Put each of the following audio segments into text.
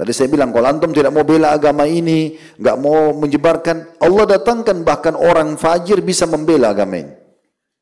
Tadi saya bilang, kalau antum tidak mau bela agama ini, nggak mau menyebarkan, Allah datangkan bahkan orang fajir bisa membela agama ini.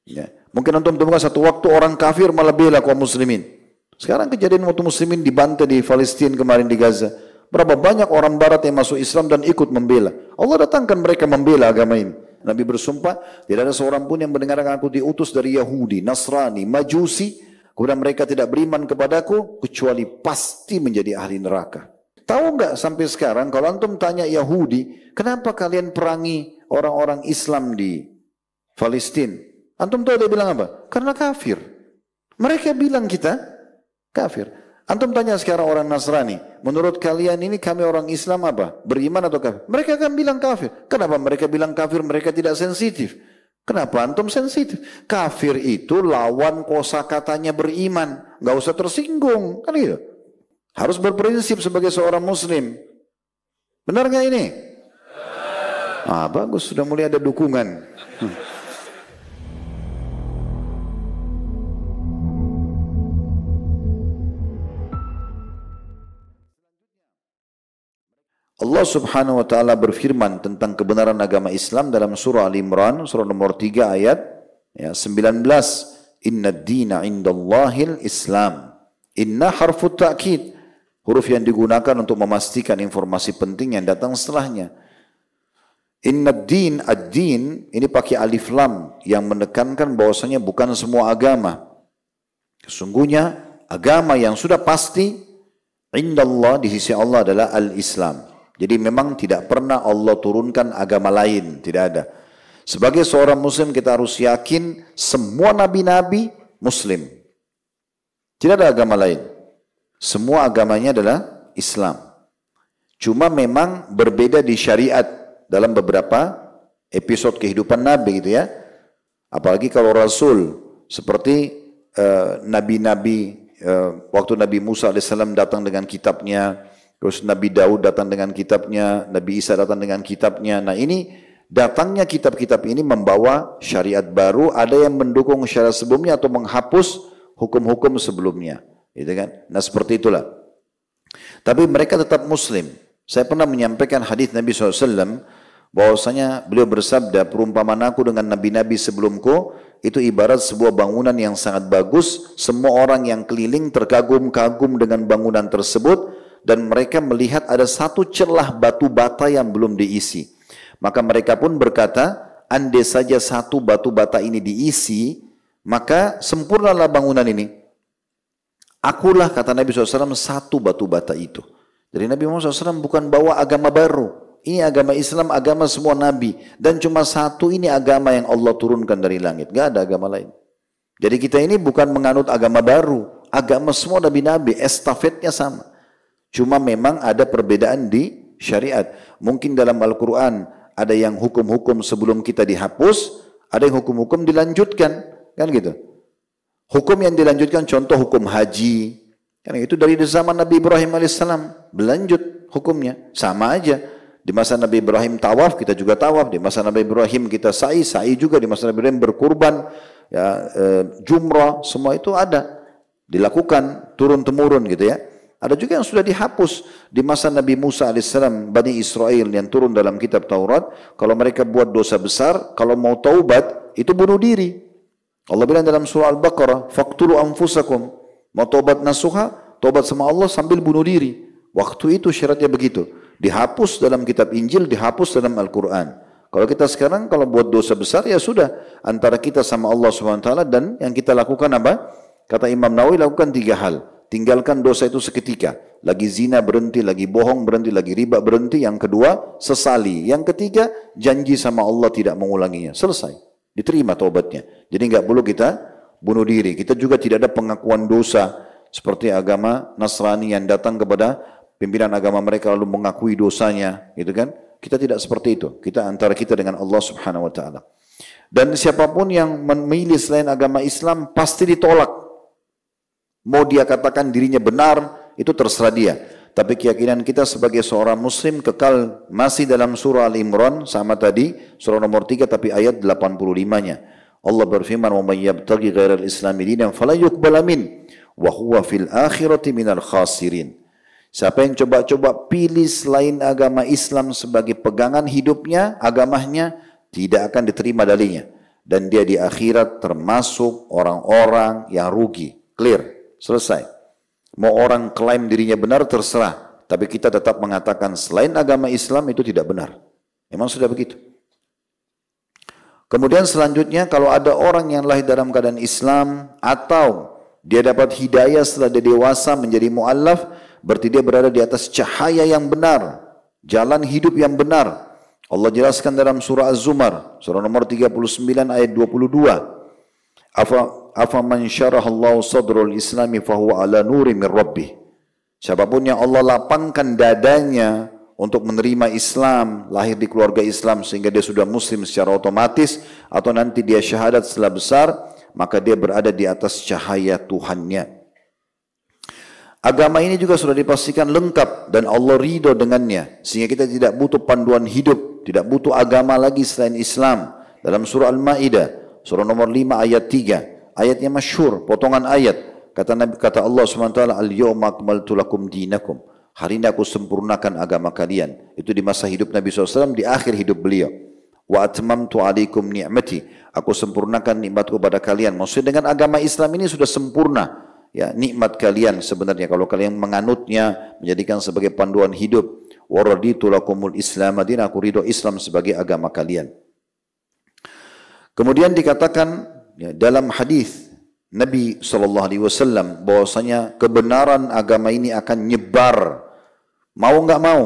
Ya. Mungkin antum temukan satu waktu orang kafir malah bela kaum muslimin. Sekarang kejadian waktu muslimin dibantai di Palestina kemarin di Gaza. Berapa banyak orang barat yang masuk Islam dan ikut membela. Allah datangkan mereka membela agama ini. Nabi bersumpah, tidak ada seorang pun yang mendengarkan aku diutus dari Yahudi, Nasrani, Majusi, kemudian mereka tidak beriman kepadaku, kecuali pasti menjadi ahli neraka. Tahu nggak sampai sekarang kalau antum tanya Yahudi, kenapa kalian perangi orang-orang Islam di Palestina? Antum tahu dia bilang apa? Karena kafir. Mereka bilang kita kafir. Antum tanya sekarang orang Nasrani, menurut kalian ini kami orang Islam apa? Beriman atau kafir? Mereka akan bilang kafir. Kenapa mereka bilang kafir? Mereka tidak sensitif. Kenapa antum sensitif? Kafir itu lawan kosakatanya beriman. Nggak usah tersinggung, kan gitu. Harus berprinsip sebagai seorang muslim. Benar nggak ini? Ah, bagus, sudah mulai ada dukungan. Allah subhanahu wa ta'ala berfirman tentang kebenaran agama Islam dalam surah Al-Imran, surah nomor 3 ayat 19. Inna ad-dina indallahil Islam. Inna harfu ta'kid. Huruf yang digunakan untuk memastikan informasi penting yang datang setelahnya. Inna ad-din, ad-din, ini pakai alif lam yang menekankan bahwasanya bukan semua agama. Sesungguhnya agama yang sudah pasti indallah di sisi Allah adalah al-Islam. Jadi memang tidak pernah Allah turunkan agama lain, tidak ada. Sebagai seorang muslim kita harus yakin semua nabi-nabi muslim. Tidak ada agama lain. Semua agamanya adalah Islam. Cuma memang berbeda di syariat dalam beberapa episode kehidupan Nabi gitu ya. Apalagi kalau Rasul seperti nabi-nabi waktu Nabi Musa AS datang dengan kitabnya, terus Nabi Daud datang dengan kitabnya, Nabi Isa datang dengan kitabnya. Nah ini datangnya kitab-kitab ini membawa syariat baru, ada yang mendukung syariat sebelumnya atau menghapus hukum-hukum sebelumnya. Gitu kan? Nah seperti itulah. Tapi mereka tetap muslim. Saya pernah menyampaikan hadis Nabi SAW bahwasanya beliau bersabda, perumpamaan aku dengan nabi-nabi sebelumku itu ibarat sebuah bangunan yang sangat bagus. Semua orang yang keliling terkagum-kagum dengan bangunan tersebut dan mereka melihat ada satu celah batu bata yang belum diisi. Maka mereka pun berkata, andai saja satu batu bata ini diisi, maka sempurnalah bangunan ini. Akulah, kata Nabi SAW, satu batu bata itu. Jadi Nabi Muhammad SAW bukan bawa agama baru. Ini agama Islam, agama semua Nabi. Dan cuma satu ini agama yang Allah turunkan dari langit. Gak ada agama lain. Jadi kita ini bukan menganut agama baru. Agama semua Nabi-Nabi, estafetnya sama. Cuma memang ada perbedaan di syariat. Mungkin dalam Al-Quran ada yang hukum-hukum sebelum kita dihapus, ada yang hukum-hukum dilanjutkan. Kan gitu. Hukum yang dilanjutkan contoh hukum haji. Karena itu dari zaman Nabi Ibrahim alaihissalam berlanjut hukumnya. Sama aja. Di masa Nabi Ibrahim tawaf, kita juga tawaf. Di masa Nabi Ibrahim kita sa'i, sa'i juga. Di masa Nabi Ibrahim berkurban, jumrah, semua itu ada. Dilakukan turun-temurun gitu ya. Ada juga yang sudah dihapus. Di masa Nabi Musa alaihissalam, Bani Israel yang turun dalam kitab Taurat, kalau mereka buat dosa besar, kalau mau taubat, itu bunuh diri. Allah bilang dalam surah Al-Baqarah, "Faqtulu anfusakum." Mau tobat nasuha, tobat sama Allah sambil bunuh diri. Waktu itu syaratnya begitu. Dihapus dalam kitab Injil, dihapus dalam Al-Quran. Kalau kita sekarang kalau buat dosa besar ya sudah antara kita sama Allah SWT dan yang kita lakukan apa? Kata Imam Nawawi lakukan 3 hal. Tinggalkan dosa itu seketika. Lagi zina berhenti, lagi bohong berhenti, lagi riba berhenti. Yang kedua sesali. Yang ketiga janji sama Allah tidak mengulanginya. Selesai. Diterima taubatnya. Jadi nggak perlu kita bunuh diri. Kita juga tidak ada pengakuan dosa seperti agama Nasrani yang datang kepada pimpinan agama mereka lalu mengakui dosanya, gitu kan? Kita tidak seperti itu. Kita antara kita dengan Allah Subhanahu wa taala. Dan siapapun yang memilih selain agama Islam pasti ditolak. Mau dia katakan dirinya benar, itu terserah dia. Tapi keyakinan kita sebagai seorang muslim kekal masih dalam surah Al-Imran sama tadi, surah nomor 3 tapi ayat 85-nya. Allah berfirman, "Wa may yabtaghi ghairal islami dinan fala yuqbala min wa huwa fil akhirati minal khasirin." Siapa yang coba-coba pilih selain agama Islam sebagai pegangan hidupnya, agamanya, tidak akan diterima dalinya. Dan dia di akhirat termasuk orang-orang yang rugi. Clear, selesai. Mau orang klaim dirinya benar terserah. Tapi kita tetap mengatakan selain agama Islam itu tidak benar. Memang sudah begitu. Kemudian selanjutnya kalau ada orang yang lahir dalam keadaan Islam atau dia dapat hidayah setelah dia dewasa menjadi mu'allaf, berarti dia berada di atas cahaya yang benar, jalan hidup yang benar. Allah jelaskan dalam surah Az-Zumar, surah nomor 39 ayat 22. Afa man syarahallahu sadrul islami fahuwa ala nuri min rabbih. Siapapun yang Allah lapangkan dadanya untuk menerima Islam, lahir di keluarga Islam sehingga dia sudah muslim secara otomatis, atau nanti dia syahadat setelah besar, maka dia berada di atas cahaya Tuhannya. Agama ini juga sudah dipastikan lengkap dan Allah ridho dengannya, sehingga kita tidak butuh panduan hidup, tidak butuh agama lagi selain Islam. Dalam surah Al-Ma'idah, surah nomor 5 ayat 3, ayatnya masyhur, potongan ayat. Kata Allah SWT, Al-yawma akmaltu lakum dinakum. Hari ini aku sempurnakan agama kalian. Itu di masa hidup Nabi SAW, di akhir hidup beliau. Wa atmamtu alaikum ni'mati. Aku sempurnakan nikmatku pada kalian. Maksudnya dengan agama Islam ini sudah sempurna. Ya, nikmat kalian sebenarnya kalau kalian menganutnya, menjadikan sebagai panduan hidup. Wa raditu lakumul Islam madin. Aku ridho Islam sebagai agama kalian. Kemudian dikatakan ya, dalam hadis Nabi SAW bahwasanya kebenaran agama ini akan nyebar. Mau nggak mau,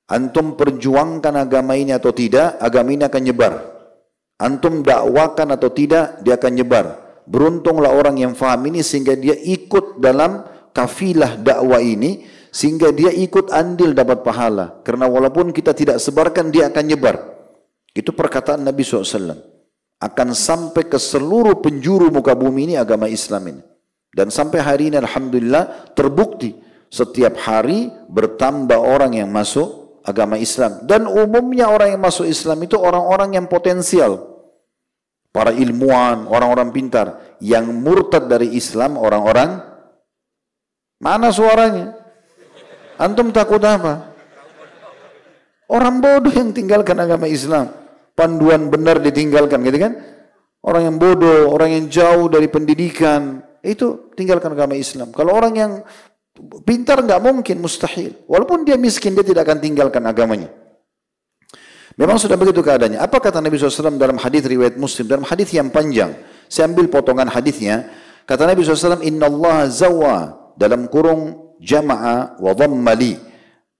antum perjuangkan agama ini atau tidak, agama ini akan nyebar. Antum dakwakan atau tidak, dia akan nyebar. Beruntunglah orang yang faham ini sehingga dia ikut dalam kafilah dakwah ini, sehingga dia ikut andil dapat pahala. Karena walaupun kita tidak sebarkan, dia akan nyebar. Itu perkataan Nabi SAW. Akan sampai ke seluruh penjuru muka bumi ini agama Islam ini. Dan sampai hari ini alhamdulillah terbukti setiap hari bertambah orang yang masuk agama Islam. Dan umumnya orang yang masuk Islam itu orang-orang yang potensial. Para ilmuwan, orang-orang pintar. Yang murtad dari Islam orang-orang mana suaranya? Antum takut apa? Orang bodoh yang tinggalkan agama Islam. Panduan benar ditinggalkan, gitu kan? Orang yang bodoh, orang yang jauh dari pendidikan, itu tinggalkan agama Islam. Kalau orang yang pintar nggak mungkin, mustahil. Walaupun dia miskin, dia tidak akan tinggalkan agamanya. Memang sudah begitu keadaannya. Apa kata Nabi SAW dalam hadis riwayat Muslim, dalam hadis yang panjang? Saya ambil potongan hadisnya. Kata Nabi SAW, Inna Allah zawa, dalam kurung jama'a wa dhammali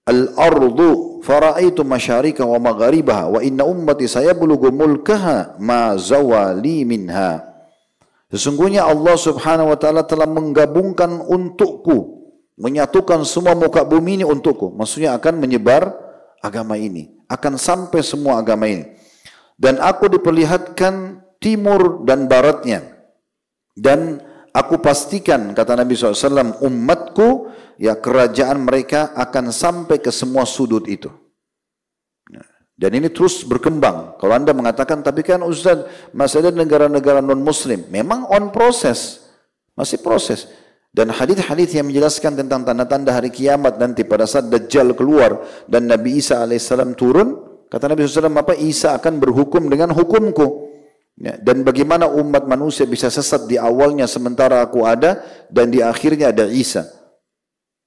al-ardu fara'aitu masyarika wa magharibaha wa inna ummati sayablugu mulkaha ma zawali minha. Sesungguhnya Allah Subhanahu wa taala telah menggabungkan untukku, menyatukan semua muka bumi ini untukku. Maksudnya akan menyebar agama ini, akan sampai semua agama ini. Dan aku diperlihatkan timur dan baratnya. Dan aku pastikan, kata Nabi SAW, umatku, ya kerajaan mereka akan sampai ke semua sudut itu. Dan ini terus berkembang. Kalau anda mengatakan, tapi kan Ustaz, masih ada negara-negara non-muslim. Memang on proses. Masih proses. Dan hadis-hadis yang menjelaskan tentang tanda-tanda hari kiamat nanti pada saat Dajjal keluar dan Nabi Isa AS turun, kata Nabi SAW, apa? Isa akan berhukum dengan hukumku. Ya, dan bagaimana umat manusia bisa sesat di awalnya sementara aku ada dan di akhirnya ada Isa.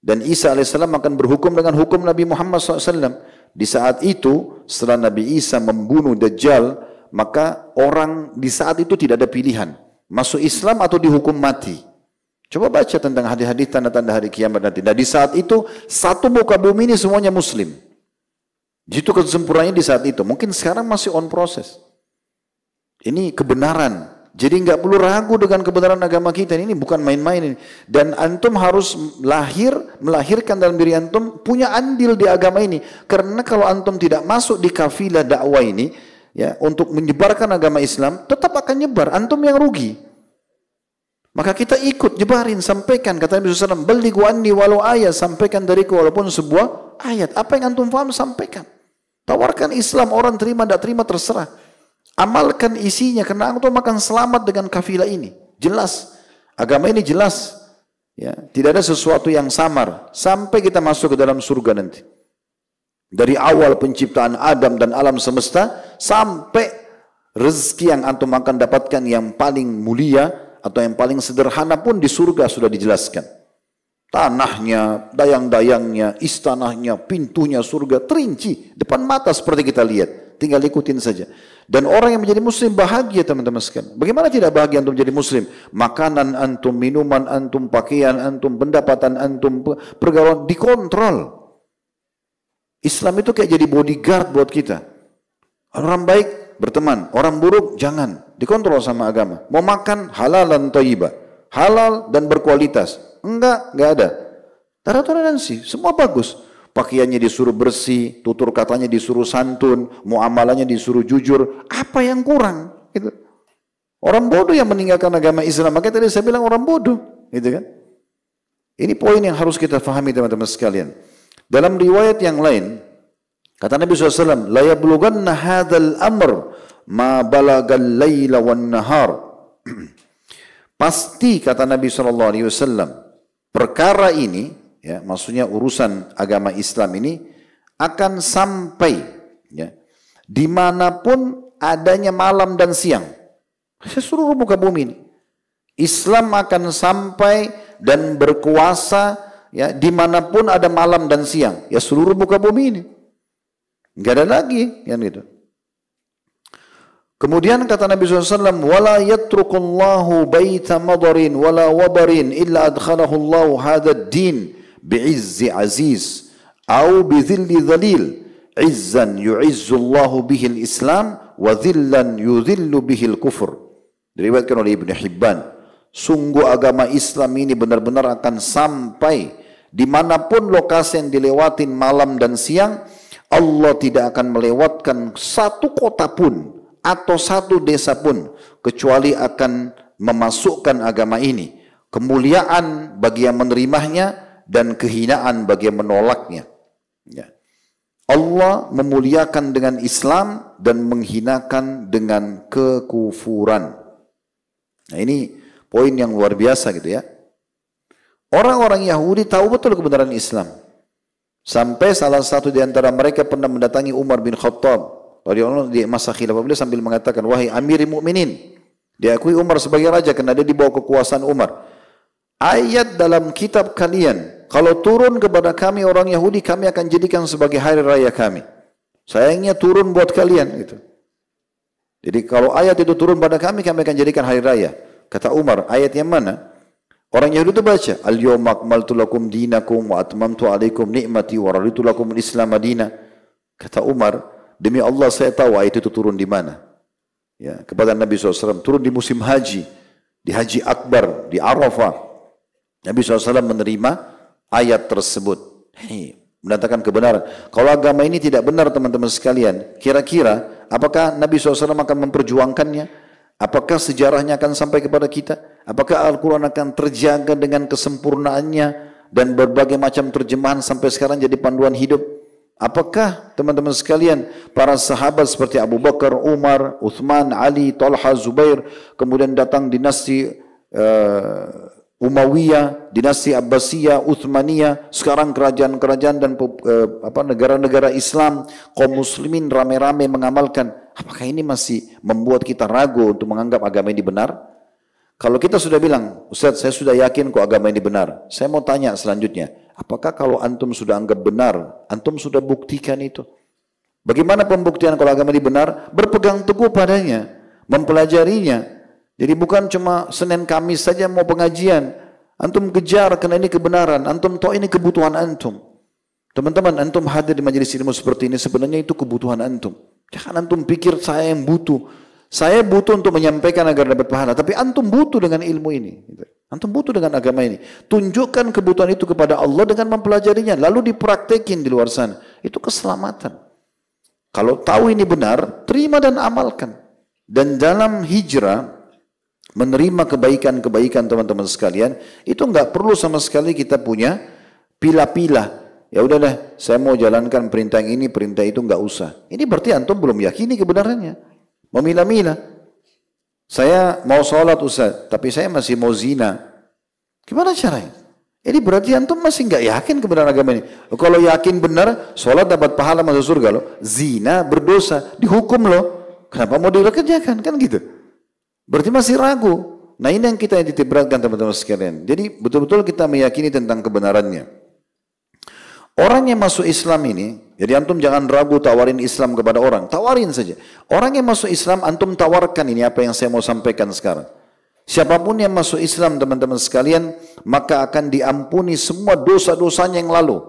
Dan Isa AS akan berhukum dengan hukum Nabi Muhammad SAW. Di saat itu setelah Nabi Isa membunuh Dajjal, maka orang di saat itu tidak ada pilihan. Masuk Islam atau dihukum mati. Coba baca tentang hadis-hadis tanda-tanda hari kiamat nanti. Dan di saat itu satu muka bumi ini semuanya Muslim. Jitu kesempurnaannya di saat itu. Mungkin sekarang masih on proses. Ini kebenaran. Jadi nggak perlu ragu dengan kebenaran agama kita. Ini bukan main-main ini. Dan antum harus melahirkan dalam diri antum punya andil di agama ini. Karena kalau antum tidak masuk di kafilah dakwah ini, ya, untuk menyebarkan agama Islam, tetap akan nyebar. Antum yang rugi. Maka kita ikut nyebarin, sampaikan. Kata Nabi SAW, "Ballighu anni walau ayat." Sampaikan dariku walaupun sebuah ayat. Apa yang antum faham, sampaikan. Tawarkan Islam, orang terima tidak terima terserah. Amalkan isinya karena antum akan selamat dengan kafilah ini. Jelas. Agama ini jelas. Ya, tidak ada sesuatu yang samar sampai kita masuk ke dalam surga nanti. Dari awal penciptaan Adam dan alam semesta sampai rezeki yang antum akan dapatkan yang paling mulia atau yang paling sederhana pun di surga sudah dijelaskan. Tanahnya, dayang-dayangnya, istananya, pintunya surga terinci depan mata seperti kita lihat. Tinggal ikutin saja. Dan orang yang menjadi muslim bahagia teman-teman sekalian. Bagaimana tidak bahagia antum menjadi muslim? Makanan antum, minuman antum, pakaian antum, pendapatan antum, pergaulan dikontrol. Islam itu kayak jadi bodyguard buat kita. Orang baik berteman, orang buruk jangan. Dikontrol sama agama. Mau makan halal dan thayyibah. Halal dan berkualitas. Enggak ada. Ada toleransi, semua bagus. Pakaiannya disuruh bersih, tutur katanya disuruh santun, muamalahnya disuruh jujur. Apa yang kurang? Gitu. Orang bodoh yang meninggalkan agama Islam. Makanya tadi saya bilang orang bodoh. Gitu kan? Ini poin yang harus kita fahami teman-teman sekalian. Dalam riwayat yang lain, kata Nabi SAW, La yablughanna hadzal amr ma balagal laila wan nahar. Pasti kata Nabi SAW, perkara ini, ya, maksudnya urusan agama Islam ini akan sampai ya, dimanapun adanya malam dan siang. Seluruh muka bumi ini. Islam akan sampai dan berkuasa ya, dimanapun ada malam dan siang. Ya seluruh muka bumi ini. Enggak ada lagi yang gitu. Kemudian kata Nabi SAW, وَلَا يَتْرُكُ اللَّهُ بَيْتَ مَضَرٍ وَلَا وَبَرٍ إِلَّا أَدْخَلَهُ اللَّهُ هَذَا الدِّينِ بِعِزِّ عَزِيزٍ أَوْ بِذِلِّ ذَلِيلٍ عِزًّا يُعِزُّ اللَّهُ بِهِ الْإِسْلَامِ وَذِلًّا يُذِلُّ بِهِ الْكُفْرِ. Diriwayatkan oleh Ibn Hibban. Sungguh agama Islam ini benar-benar akan sampai dimanapun lokasi yang dilewatin malam dan siang, Allah tidak akan melewatkan satu kota pun atau satu desa pun kecuali akan memasukkan agama ini kemuliaan bagi yang menerimanya dan kehinaan bagi yang menolaknya. Ya. Allah memuliakan dengan Islam dan menghinakan dengan kekufuran. Nah ini poin yang luar biasa gitu ya. Orang-orang Yahudi tahu betul kebenaran Islam. Sampai salah satu di antara mereka pernah mendatangi Umar bin Khattab radhiyallahu anhu di masa khilafah beliau sambil mengatakan, wahai Amirul Mukminin, diakui Umar sebagai raja karena dia dibawa kekuasaan Umar. Ayat dalam kitab kalian kalau turun kepada kami orang Yahudi, kami akan jadikan sebagai hari raya kami. Sayangnya turun buat kalian gitu. Jadi kalau ayat itu turun pada kami akan jadikan hari raya. Kata Umar, ayat yang mana? Orang Yahudi itu baca, al-yawma akmaltu lakum dinakum wa atmamtu alaikum ni'mati wa raditu lakum al-islam madina. Kata Umar, demi Allah saya tahu ayat itu turun di mana. Ya, kepada Nabi SAW. Turun di musim haji. Di Haji Akbar. Di Arafah. Nabi SAW menerima ayat tersebut. Mendatangkan kebenaran. Kalau agama ini tidak benar teman-teman sekalian. Kira-kira apakah Nabi SAW akan memperjuangkannya? Apakah sejarahnya akan sampai kepada kita? Apakah Al-Quran akan terjaga dengan kesempurnaannya? Dan berbagai macam terjemahan sampai sekarang jadi panduan hidup? Apakah teman-teman sekalian para sahabat seperti Abu Bakar, Umar, Uthman, Ali, Talha, Zubair, kemudian datang dinasti Umayyah, dinasti Abbasiyah, Uthmaniyah, sekarang kerajaan-kerajaan dan negara-negara Islam, kaum muslimin ramai-ramai mengamalkan. Apakah ini masih membuat kita ragu untuk menganggap agama ini benar? Kalau kita sudah bilang, Ustaz saya sudah yakin kok agama ini benar. Saya mau tanya selanjutnya, apakah kalau antum sudah anggap benar, antum sudah buktikan itu? Bagaimana pembuktian kalau agama ini benar? Berpegang teguh padanya, mempelajarinya. Jadi bukan cuma Senin Kamis saja mau pengajian. Antum kejar karena ini kebenaran. Antum tahu ini kebutuhan antum. Teman-teman, antum hadir di majelis ilmu seperti ini sebenarnya itu kebutuhan antum. Jangan antum pikir saya yang butuh. Saya butuh untuk menyampaikan agar dapat pahala. Tapi antum butuh dengan ilmu ini. Antum butuh dengan agama ini. Tunjukkan kebutuhan itu kepada Allah dengan mempelajarinya. Lalu dipraktekin di luar sana. Itu keselamatan. Kalau tahu ini benar, terima dan amalkan. Dan dalam hijrah, menerima kebaikan-kebaikan teman-teman sekalian, itu enggak perlu sama sekali kita punya pilah-pilah. Ya udahlah, saya mau jalankan perintah ini, perintah itu enggak usah. Ini berarti antum belum yakini kebenarannya. Memilah-milah. Saya mau sholat Ustaz, tapi saya masih mau zina. Gimana caranya? Jadi berarti antum masih nggak yakin kebenaran agama ini. Kalau yakin benar, sholat dapat pahala masuk surga loh. Zina berdosa, dihukum loh. Kenapa mau dikerjakan? Kan gitu. Berarti masih ragu. Nah ini yang kita titik beratkan teman-teman sekalian. Jadi betul-betul kita meyakini tentang kebenarannya. Orang yang masuk Islam ini, jadi antum jangan ragu tawarin Islam kepada orang. Tawarin saja. Orang yang masuk Islam, antum tawarkan ini apa yang saya mau sampaikan sekarang. Siapapun yang masuk Islam teman-teman sekalian, maka akan diampuni semua dosa-dosanya yang lalu.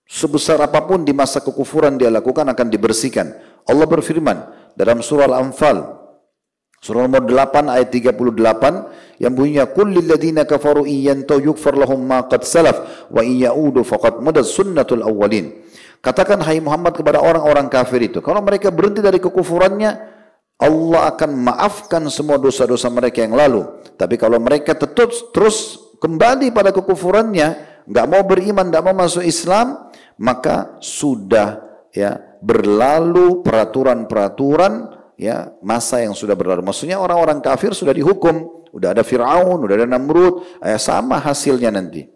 Sebesar apapun di masa kekufuran dia lakukan akan dibersihkan. Allah berfirman dalam surah Al-Anfal, surah nomor 8 ayat 38 yang bunyinya kullil ladzina kafaru iyyantahu yughfar lahum ma qad salaf wa iyyaudu faqad madad sunnatul awwalin. Katakan hai Muhammad kepada orang-orang kafir itu, kalau mereka berhenti dari kekufurannya, Allah akan maafkan semua dosa-dosa mereka yang lalu. Tapi kalau mereka tetap terus kembali pada kekufurannya, nggak mau beriman, nggak mau masuk Islam, maka sudah ya berlalu peraturan-peraturan ya masa yang sudah berlalu. Maksudnya orang-orang kafir sudah dihukum, udah ada Fir'aun, udah ada Namrud, sama hasilnya nanti.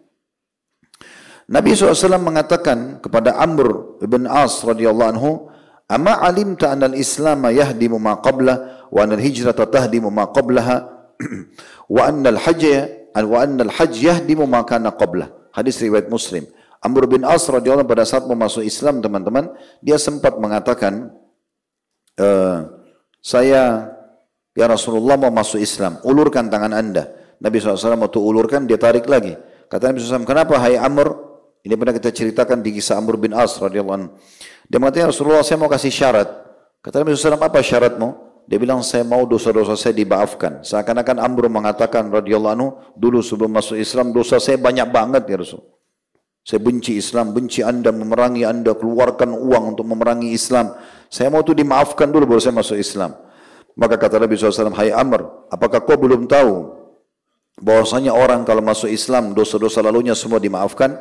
Nabi SAW mengatakan kepada Amr ibn As radhiyallahu anhu, "Ama alimta anna al-Islam yahdimu ma qablah wa anna al-hijrata tahdimu ma qablaha wa anna al-hajj yahdimu ma kana qablah." Hadis riwayat Muslim. Amr bin As radhiyallahu anhu pada saat mau masuk Islam teman-teman, dia sempat mengatakan, "Saya ya Rasulullah mau masuk Islam, ulurkan tangan Anda." Nabi SAW waktu ulurkan dia tarik lagi. Kata Nabi SAW, "Kenapa hai Amr?" Ini pernah kita ceritakan di kisah Amr bin As radhiyallahu anhu. Dia mengatakan, "Rasulullah, saya mau kasih syarat." Kata Nabi SAW, "Apa syaratmu?" Dia bilang, "Saya mau dosa-dosa saya dimaafkan." Seakan-akan Amr mengatakan radhiyallahu anhu, "Dulu sebelum masuk Islam dosa saya banyak banget ya Rasul. Saya benci Islam, benci Anda, memerangi Anda, keluarkan uang untuk memerangi Islam. Saya mau itu dimaafkan dulu baru saya masuk Islam." Maka kata Nabi SAW, "Hai Amr, apakah kau belum tahu bahwasanya orang kalau masuk Islam dosa-dosa lalunya semua dimaafkan?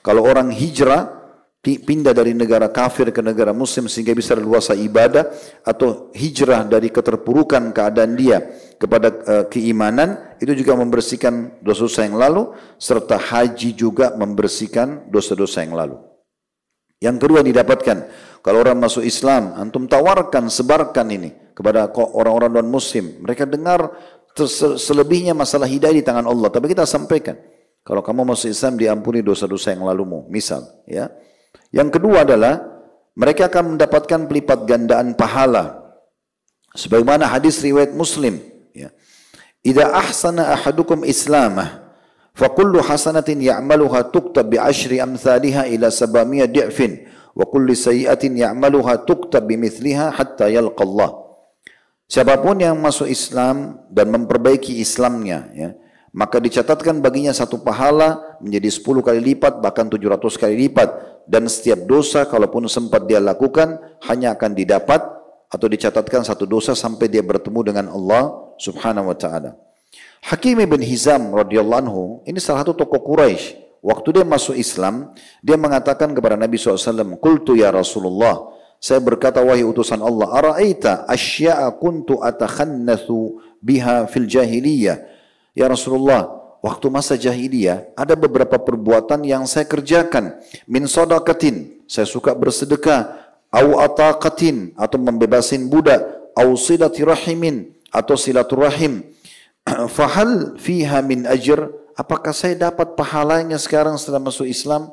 Kalau orang hijrah pindah dari negara kafir ke negara muslim sehingga bisa leluasa ibadah, atau hijrah dari keterpurukan keadaan dia kepada keimanan, itu juga membersihkan dosa-dosa yang lalu, serta haji juga membersihkan dosa-dosa yang lalu." Yang kedua didapatkan, kalau orang masuk Islam, antum tawarkan, sebarkan ini kepada orang-orang non-muslim. Mereka dengar selebihnya masalah hidayah di tangan Allah, tapi kita sampaikan, kalau kamu masuk Islam diampuni dosa-dosa yang lalumu, misal. Ya. Yang kedua adalah mereka akan mendapatkan pelipat gandaan pahala. Sebagaimana hadis riwayat Muslim. Ya. "Idza ahsana ahadukum islamah, fakullu hasanatin ya'maluha tuktab bi'ashri amthaliha ila 700 di'fin, wa kullu sayyi'atin ya'maluha tuktab bimithliha hatta yalqa Allah." Siapapun yang masuk Islam dan memperbaiki Islamnya, ya, maka dicatatkan baginya satu pahala menjadi 10 kali lipat, bahkan 700 kali lipat. Dan setiap dosa kalaupun sempat dia lakukan, hanya akan didapat atau dicatatkan satu dosa sampai dia bertemu dengan Allah subhanahu wa ta'ala. Hakim ibn Hizam radhiyallahu anhu, ini salah satu tokoh Quraisy. Waktu dia masuk Islam, dia mengatakan kepada Nabi SAW, "Qultu ya Rasulullah, saya berkata wahai utusan Allah, ara'aita asya'a kuntu atakhannathu biha fil jahiliyah." Ya Rasulullah, waktu masa jahiliyah ada beberapa perbuatan yang saya kerjakan. Min sadaqatin, saya suka bersedekah. Au ataqatin, atau membebasin budak. Au silati rahimin, atau silaturahim. Fahal fiha min ajr, apakah saya dapat pahalanya sekarang setelah masuk Islam?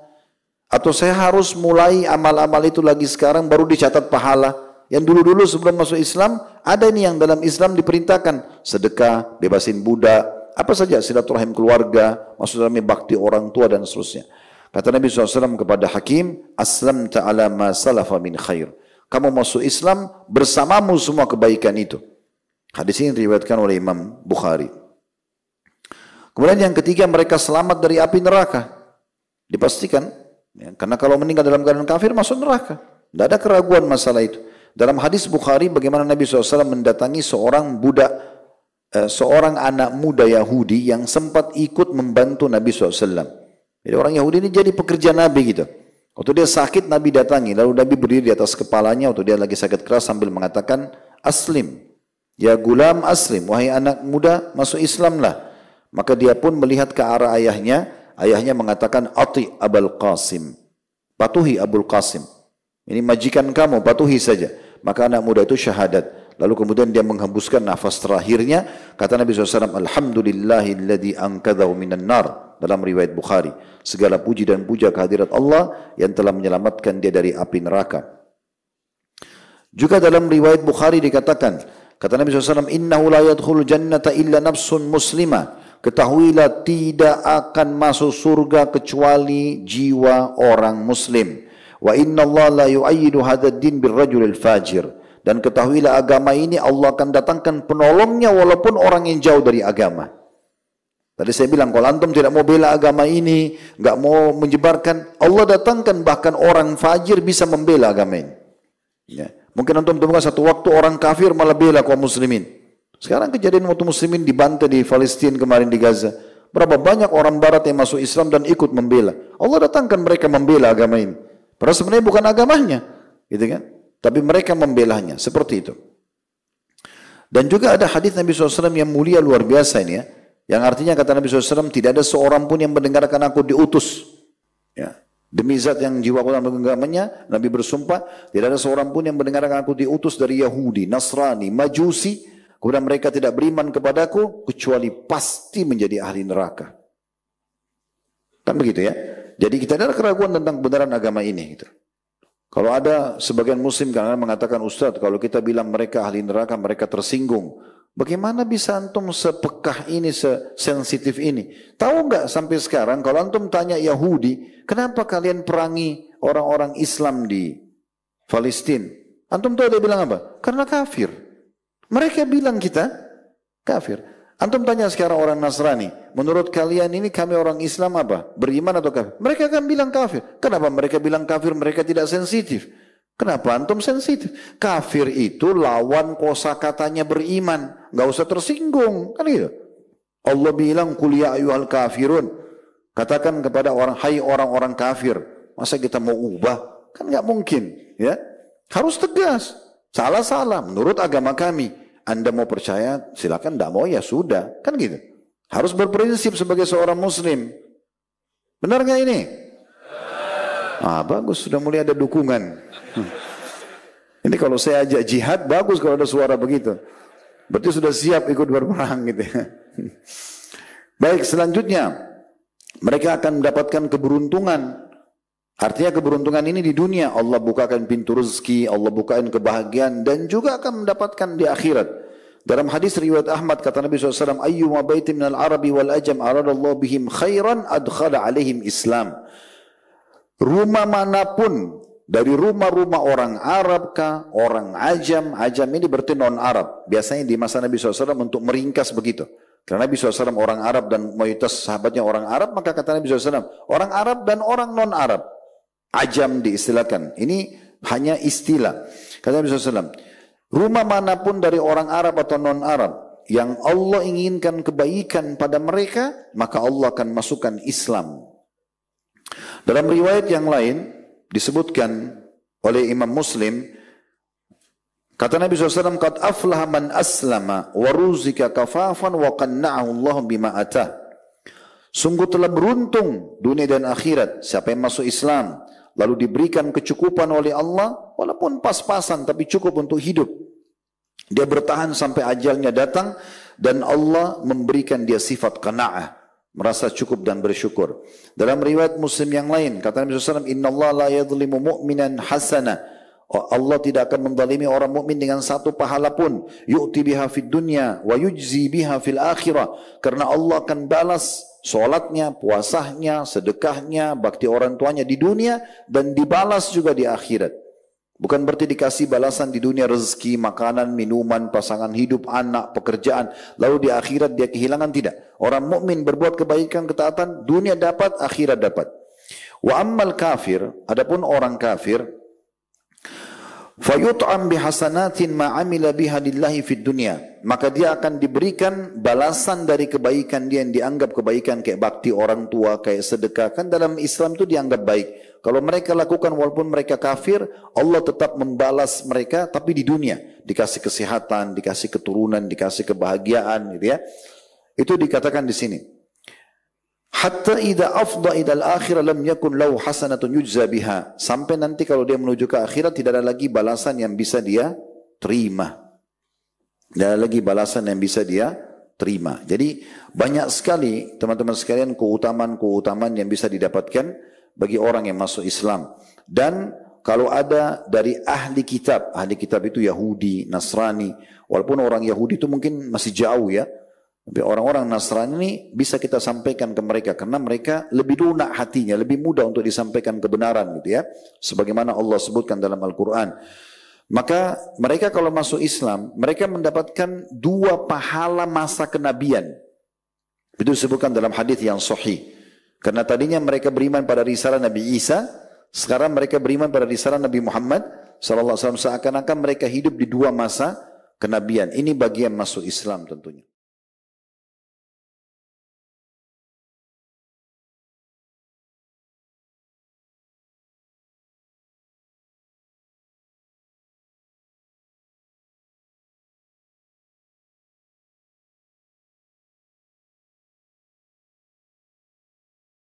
Atau saya harus mulai amal-amal itu lagi sekarang baru dicatat pahala? Yang dulu-dulu sebelum masuk Islam, ada ini yang dalam Islam diperintahkan. Sedekah, bebasin budak, apa saja, silaturahim keluarga, maksudnya bakti orang tua dan seterusnya. Kata Nabi SAW kepada Hakim, "Aslamta ala ma salafa min khair." Kamu masuk Islam, bersamamu semua kebaikan itu. Hadis ini diriwayatkan oleh Imam Bukhari. Kemudian yang ketiga, mereka selamat dari api neraka. Dipastikan, ya, karena kalau meninggal dalam keadaan kafir masuk neraka. Tidak ada keraguan masalah itu. Dalam hadis Bukhari, bagaimana Nabi SAW mendatangi seorang budak, seorang anak muda Yahudi yang sempat ikut membantu Nabi SAW. Jadi orang Yahudi ini jadi pekerja Nabi gitu. Waktu dia sakit, Nabi datangi. Lalu Nabi berdiri di atas kepalanya waktu dia lagi sakit keras sambil mengatakan, "Aslim, ya gulam aslim, wahai anak muda, masuk Islamlah." Maka dia pun melihat ke arah ayahnya. ayahnya mengatakan ati Abul Qasim, patuhi Abul Qasim. Ini majikan kamu, patuhi saja. Maka anak muda itu syahadat. Lalu kemudian dia menghembuskan nafas terakhirnya. Kata Nabi SAW, Alhamdulillahilladzi ankadhahu minan nar. Dalam riwayat Bukhari. Segala puji dan puja kehadirat Allah yang telah menyelamatkan dia dari api neraka. Juga dalam riwayat Bukhari dikatakan, kata Nabi SAW, Innahu la yadkhul jannata illa nafsun muslimah. Ketahuilah tidak akan masuk surga kecuali jiwa orang muslim. Wa inna Allah la yu'ayyidu hadzal din birrajulil fajir. Dan ketahuilah agama ini Allah akan datangkan penolongnya walaupun orang yang jauh dari agama. Tadi saya bilang kalau antum tidak mau bela agama ini, enggak mau menyebarkan, Allah datangkan bahkan orang fajir bisa membela agama ini. Ya. Mungkin antum temukan satu waktu orang kafir malah bela kaum muslimin. Sekarang kejadian waktu muslimin dibantai di Palestina kemarin di Gaza. Berapa banyak orang barat yang masuk Islam dan ikut membela. Allah datangkan mereka membela agama ini. Padahal sebenarnya bukan agamanya, gitu kan? Tapi mereka membelanya, seperti itu. Dan juga ada hadis Nabi SAW yang mulia luar biasa ini ya, yang artinya kata Nabi SAW, tidak ada seorang pun yang mendengarkan aku diutus. Ya. Demi zat yang jiwaku dalam genggamannya, Nabi bersumpah, tidak ada seorang pun yang mendengarkan aku diutus dari Yahudi, Nasrani, Majusi, kemudian mereka tidak beriman kepadaku, kecuali pasti menjadi ahli neraka. Kan begitu ya? Jadi kita ada keraguan tentang kebenaran agama ini. Gitu. Kalau ada sebagian muslim kadang mengatakan, Ustaz, kalau kita bilang mereka ahli neraka, mereka tersinggung. Bagaimana bisa antum sepekah ini, sesensitif ini? Tahu nggak sampai sekarang, kalau antum tanya Yahudi, kenapa kalian perangi orang-orang Islam di Palestina? Antum tahu dia bilang apa? Karena kafir. Mereka bilang kita kafir. Antum tanya sekarang orang Nasrani, menurut kalian ini kami orang Islam apa? Beriman atau kafir? Mereka akan bilang kafir. Kenapa mereka bilang kafir? Mereka tidak sensitif. Kenapa antum sensitif? Kafir itu lawan kosakatanya beriman. Gak usah tersinggung. Kan gitu. Allah bilang, Qul ya ayyuhal kafirun. Katakan kepada orang, hai orang-orang kafir. Masa kita mau ubah? Kan gak mungkin. Ya, harus tegas. Salah-salah menurut agama kami. Anda mau percaya, silakan. Tidak mau ya sudah. Kan gitu. Harus berprinsip sebagai seorang muslim. Benar gak ini? Ah, bagus. Sudah mulai ada dukungan. Ini kalau saya ajak jihad, bagus kalau ada suara begitu. Berarti sudah siap ikut berperang gitu. Baik, selanjutnya. Mereka akan mendapatkan keberuntungan. Artinya keberuntungan ini di dunia, Allah bukakan pintu rezeki, Allah bukakan kebahagiaan dan juga akan mendapatkan di akhirat. Dalam hadis riwayat Ahmad kata Nabi SAW, ayyuma baitin minal arabi wal ajam aradallahu bihim khairan adkhala alaihim Islam. Rumah manapun dari rumah-rumah orang Arab kah, orang Ajam ini berarti non-Arab. Biasanya di masa Nabi SAW untuk meringkas begitu. Karena Nabi SAW orang Arab dan mayoritas sahabatnya orang Arab, maka kata Nabi SAW, orang Arab dan orang non-Arab. Ajam diistilahkan. Ini hanya istilah. Kata Nabi SAW, rumah manapun dari orang Arab atau non-Arab yang Allah inginkan kebaikan pada mereka, maka Allah akan masukkan Islam. Dalam riwayat yang lain disebutkan oleh Imam Muslim, kata Nabi SAW, qad aflaha man aslama wa ruzika kafafan wa qanna'ahu Allah bima atah. Sungguh telah beruntung dunia dan akhirat siapa yang masuk Islam, lalu diberikan kecukupan oleh Allah, walaupun pas-pasan tapi cukup untuk hidup. Dia bertahan sampai ajalnya datang dan Allah memberikan dia sifat qanaah, merasa cukup dan bersyukur. Dalam riwayat Muslim yang lain, kata Nabi SAW, Inna Allah la yadhlimu mu'minan hasana. Allah tidak akan menzalimi orang mukmin dengan satu pahala pun. Yu'ti biha fid dunya wa yujzi biha fil akhirah. Karena Allah akan balas solatnya, puasanya, sedekahnya, bakti orang tuanya di dunia dan dibalas juga di akhirat. Bukan berarti dikasih balasan di dunia rezeki, makanan, minuman, pasangan hidup, anak, pekerjaan. Lalu di akhirat dia kehilangan, tidak. Orang mukmin berbuat kebaikan, ketaatan, dunia dapat, akhirat dapat. Wa ammal kafir, adapun orang kafir, fayut'am bihasanatin ma'amila biha lillahi fid dunya, maka dia akan diberikan balasan dari kebaikan dia yang dianggap kebaikan, kayak bakti orang tua, kayak sedekah. Kan dalam Islam itu dianggap baik. Kalau mereka lakukan walaupun mereka kafir, Allah tetap membalas mereka, tapi di dunia dikasih kesehatan, dikasih keturunan, dikasih kebahagiaan, gitu ya. Itu dikatakan di sini. Hatta idza afdha ila al-akhirah lam yakun lahu hasanatun yujza biha. Sampai nanti kalau dia menuju ke akhirat tidak ada lagi balasan yang bisa dia terima. Tidak ada lagi balasan yang bisa dia terima. Jadi banyak sekali teman-teman sekalian keutamaan-keutamaan yang bisa didapatkan bagi orang yang masuk Islam. Dan kalau ada dari ahli kitab itu Yahudi, Nasrani, walaupun orang Yahudi itu mungkin masih jauh ya, tapi orang-orang Nasrani ini bisa kita sampaikan ke mereka karena mereka lebih lunak hatinya, lebih mudah untuk disampaikan kebenaran gitu ya. Sebagaimana Allah sebutkan dalam Al-Quran. Maka mereka kalau masuk Islam, mereka mendapatkan 2 pahala masa kenabian. Itu disebutkan dalam hadis yang sahih. Karena tadinya mereka beriman pada risalah Nabi Isa, sekarang mereka beriman pada risalah Nabi Muhammad sallallahu alaihi wasallam, seakan-akan mereka hidup di 2 masa kenabian. Ini bagian masuk Islam tentunya.